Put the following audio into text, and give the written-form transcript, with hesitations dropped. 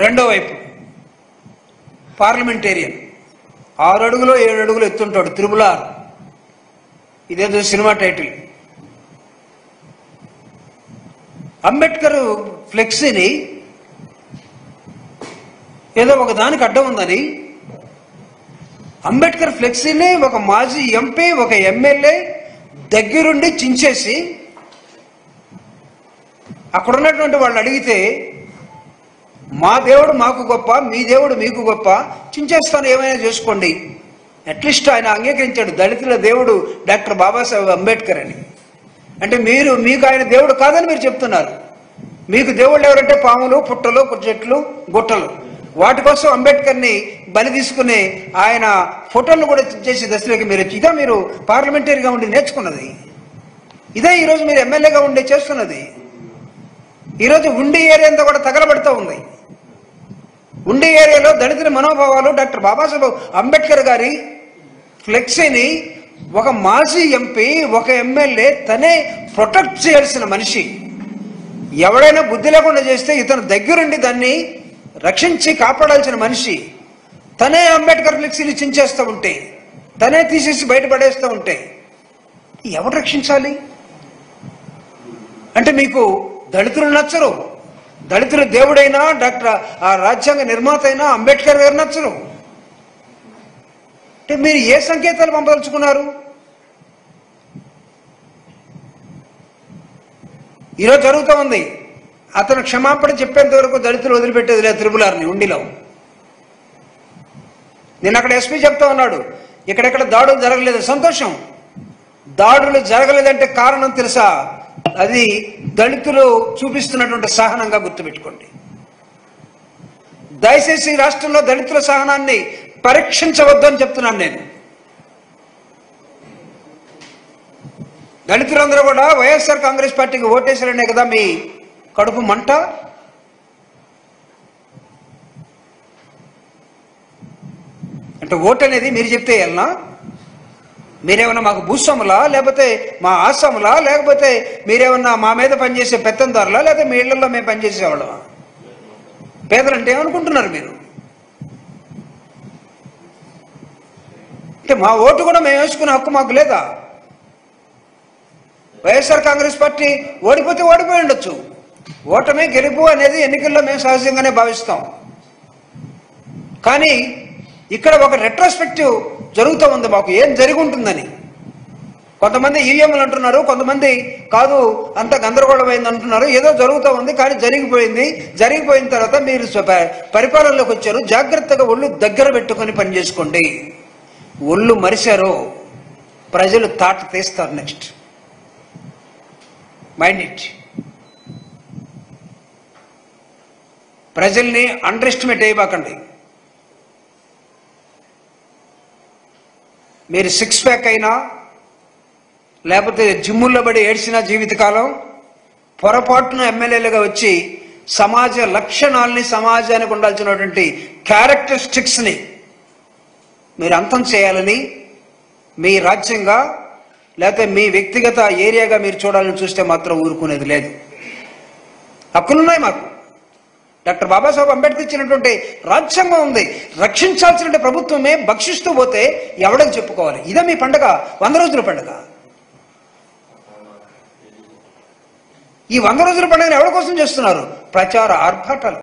రెండో వైపు పార్లమెంటేరియన్ 6 అడుగులు 7 అడుగులు ఎత్తుంటాడు, త్రిబుల్-ఆర్. ఇదేదో సినిమా టైటిల్. అంబేద్కర్ ఫ్లెక్సీని ఏదో ఒక దానికి అడ్డం ఉందని అంబేద్కర్ ఫ్లెక్సీని ఒక మాజీ ఎంపీ, ఒక ఎమ్మెల్యే దగ్గరుండి చించేసి అక్కడ ఉన్నటువంటి వాళ్ళు అడిగితే మా దేవుడు మాకు గొప్ప, మీ దేవుడు మీకు గొప్ప, చించేస్తాను ఏమైనా చేసుకోండి. అట్లీస్ట్ ఆయన అంగీకరించాడు దళితుల దేవుడు డాక్టర్ బాబాసాహెబ్ అంబేద్కర్ అని. అంటే మీకు ఆయన దేవుడు కాదని మీరు చెప్తున్నారు. మీకు దేవుళ్ళు ఎవరంటే పాములు, పుట్టలు, చెట్లు, గుట్టలు. వాటి కోసం అంబేద్కర్ని బలి తీసుకుని ఆయన ఫోటోలను కూడా చేసే దశలోకి మీరు ఇదే మీరు పార్లమెంటరీగా ఉండి నేర్చుకున్నది. ఇదే ఈరోజు మీరు ఎమ్మెల్యేగా ఉండి చేస్తున్నది. ఈరోజు ఉండి ఏరియా అంతా కూడా తగలబడుతూ ఉంది. ఉండి ఏరియాలో దళితుల మనోభావాలు డాక్టర్ బాబాసాహెబ్ అంబేద్కర్ గారి ఫ్లెక్సీని ఒక మాజీ ఎంపీ, ఒక ఎమ్మెల్యే తనే ప్రొటెక్ట్ చేయాల్సిన మనిషి. ఎవడైనా బుద్ధి లేకుండా చేస్తే ఇతను దగ్గరుండి దాన్ని రక్షించి కాపాడాల్సిన మనిషి తనే అంబేద్కర్ ఫ్లెక్సీని చించేస్తూ ఉంటే, తనే తీసేసి బయటపడేస్తూ ఉంటే ఎవరు రక్షించాలి? అంటే మీకు దళితులు నచ్చరు, దళితుల దేవుడైనా డాక్టర్ ఆ రాజ్యాంగ నిర్మాత అయినా అంబేద్కర్ గారు నచ్చరు. అంటే మీరు ఏ సంకేతాలు పంపదలుచుకున్నారు? ఈరోజు జరుగుతూ ఉంది. అతను క్షమాపణ చెప్పేంత వరకు దళితులు వదిలిపెట్టేది లేదు త్రిబుల్-ఆర్ని ఉండిలో. నేను అక్కడ ఎస్పీ చెప్తా ఉన్నాడు, ఇక్కడెక్కడ దాడులు జరగలేదు. సంతోషం. దాడులు జరగలేదంటే కారణం తెలుసా? అది దళితులు చూపిస్తున్నటువంటి సహనంగా గుర్తుపెట్టుకోండి. దయచేసి రాష్ట్రంలో దళితుల సహనాన్ని పరీక్షించవద్దని చెప్తున్నాను నేను. దళితులందరూ కూడా వైఎస్ఆర్ కాంగ్రెస్ పార్టీకి ఓటేశారనే కదా మీ కడుపు మంట. అంటే ఓటు అనేది మీరు చెప్తే వెళ్ళనా? మీరేమన్నా మాకు భూస్వాములా, లేకపోతే మా ఆసాములా, లేకపోతే మీరేమన్నా మా మీద పనిచేసే పెత్తందారులా, లేకపోతే మీ ఇళ్లలో మేము పనిచేసేవాళ్ళమా? పేదలంటే ఏమనుకుంటున్నారు మీరు? అంటే మా ఓటు కూడా మేము వేసుకునే హక్కు మాకు లేదా? వైఎస్ఆర్ కాంగ్రెస్ పార్టీ ఓడిపోతే ఓడిపోయి ఉండొచ్చు. ఓటమే గెలుపు అనేది ఎన్నికల్లో మేము సహజంగానే భావిస్తాం. కానీ ఇక్కడ ఒక రెట్రోస్పెక్టివ్ జరుగుతూ ఉంది. మాకు ఏం జరిగి ఉంటుందని కొంతమంది ఈవీఎంలు అంటున్నారు, కొంతమంది కాదు అంత గందరగోళమైంది అంటున్నారు. ఏదో జరుగుతూ ఉంది, కానీ జరిగిపోయింది. జరిగిపోయిన తర్వాత మీరు పరిపాలనలోకి వచ్చారు. జాగ్రత్తగా ఒళ్ళు దగ్గర పెట్టుకొని పనిచేసుకోండి. ఒళ్ళు మరిశారో ప్రజలు తాట తీస్తారు. Next mind it. ప్రజల్ని అండర్ ఎస్టిమేట్ చేయబాకండి. మీరు 6 ప్యాక్ అయినా లేకపోతే జిమ్ముల్లో పడి ఏడ్చిన జీవితకాలం పొరపాటున ఎమ్మెల్యేలుగా వచ్చి సమాజ లక్షణాలని, సమాజానికి ఉండాల్సినటువంటి క్యారెక్టరిస్టిక్స్ని మీరు అంతం చేయాలని మీ రాజ్యంగా లేకపోతే మీ వ్యక్తిగత ఏరియాగా మీరు చూడాలని చూస్తే మాత్రం ఊరుకునేది లేదు. హక్కులున్నాయి మాకు. డాక్టర్ బాబాసాహెబ్ అంబేద్కర్ ఇచ్చినటువంటి రాజ్యాంగం ఉంది. రక్షించాల్సిన ప్రభుత్వమే భక్షిస్తూ పోతే ఎవడని చెప్పుకోవాలి? ఇదే మీ పండుగ, 100 రోజుల పండుగ. ఈ 100 రోజుల పండుగను ఎవరి కోసం చేస్తున్నారు? ప్రచార ఆర్భాటాలు.